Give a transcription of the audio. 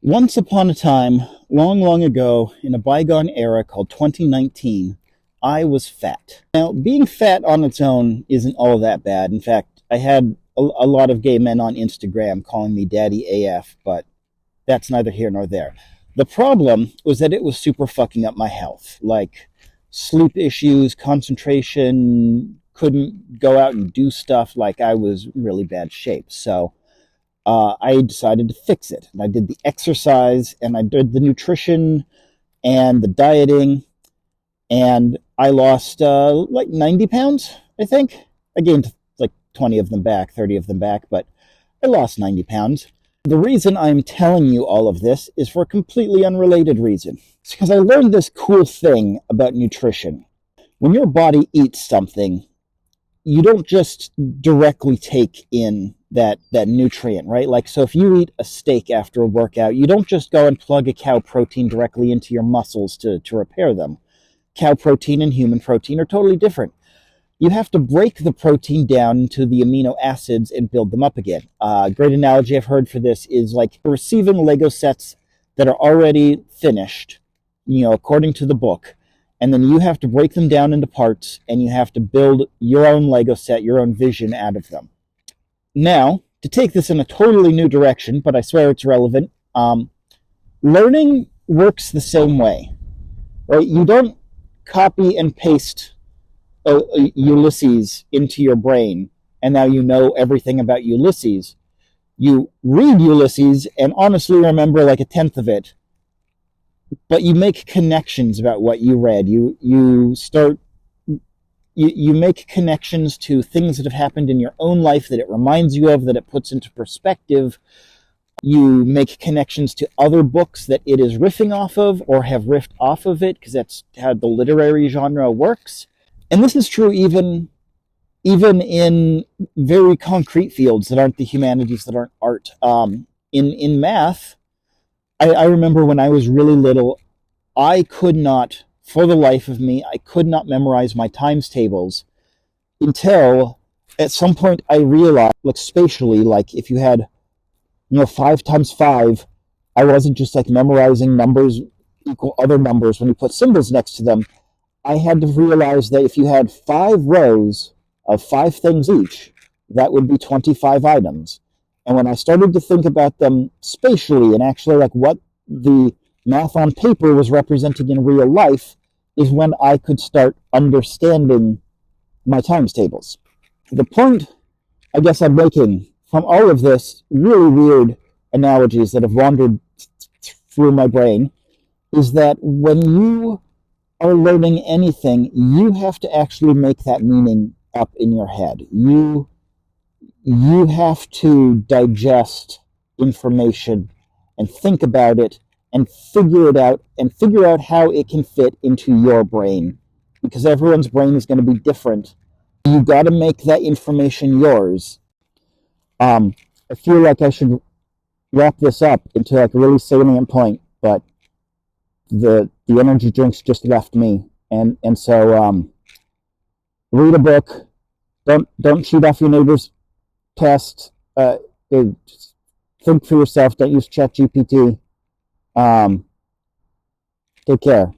Once upon a time, long, long ago, in a bygone era called 2019, I was fat. Now, being fat on its own isn't all that bad. In fact, I had a lot of gay men on Instagram calling me Daddy AF, but that's neither here nor there. The problem was that it was super fucking up my health. Like, sleep issues, concentration, couldn't go out and do stuff. Like, I was in really bad shape. So, I decided to fix it. And I did the exercise and I did the nutrition and the dieting, and I lost like 90 pounds, I think. I gained like 20 of them back, 30 of them back, but I lost 90 pounds. The reason I'm telling you all of this is for a completely unrelated reason. It's because I learned this cool thing about nutrition. When your body eats something, you don't just directly take in that nutrient, right? Like, so if you eat a steak after a workout, you don't just go and plug a cow protein directly into your muscles to repair them. Cow protein and human protein are totally different. You have to break the protein down into the amino acids and build them up again. A great analogy I've heard for this is like receiving Lego sets that are already finished, according to the book. And then you have to break them down into parts and you have to build your own Lego set, your own vision out of them. Now, to take this in a totally new direction, but I swear it's relevant, learning works the same way, right? You don't copy and paste Ulysses into your brain, and now you know everything about Ulysses. You read Ulysses and honestly remember like a tenth of it, but you make connections about what you read. You make connections to things that have happened in your own life that it reminds you of, that it puts into perspective. You make connections to other books that it is riffing off of or have riffed off of it, because that's how the literary genre works. And this is true even in very concrete fields that aren't the humanities, that aren't art. In math, I remember when I was really little, I could not, for the life of me, I could not memorize my times tables until at some point I realized, like spatially, like if you had, 5 times 5, I wasn't just like memorizing numbers equal other numbers when you put symbols next to them. I had to realize that if you had 5 rows of 5 things each, that would be 25 items. And when I started to think about them spatially and actually like what the math on paper was representing in real life, is when I could start understanding my times tables. The point I guess I'm making from all of this really weird analogies that have wandered through my brain is that when you are learning anything, you have to actually make that meaning up in your head. You have to digest information and think about it and figure it out and figure out how it can fit into your brain, because everyone's brain is going to be different. You got to make that information yours. I feel like I should wrap this up into like a really salient point, but the energy drinks just left me, and so read a book. Don't cheat off your neighbor's test. Just think for yourself. Don't use ChatGPT. Take care.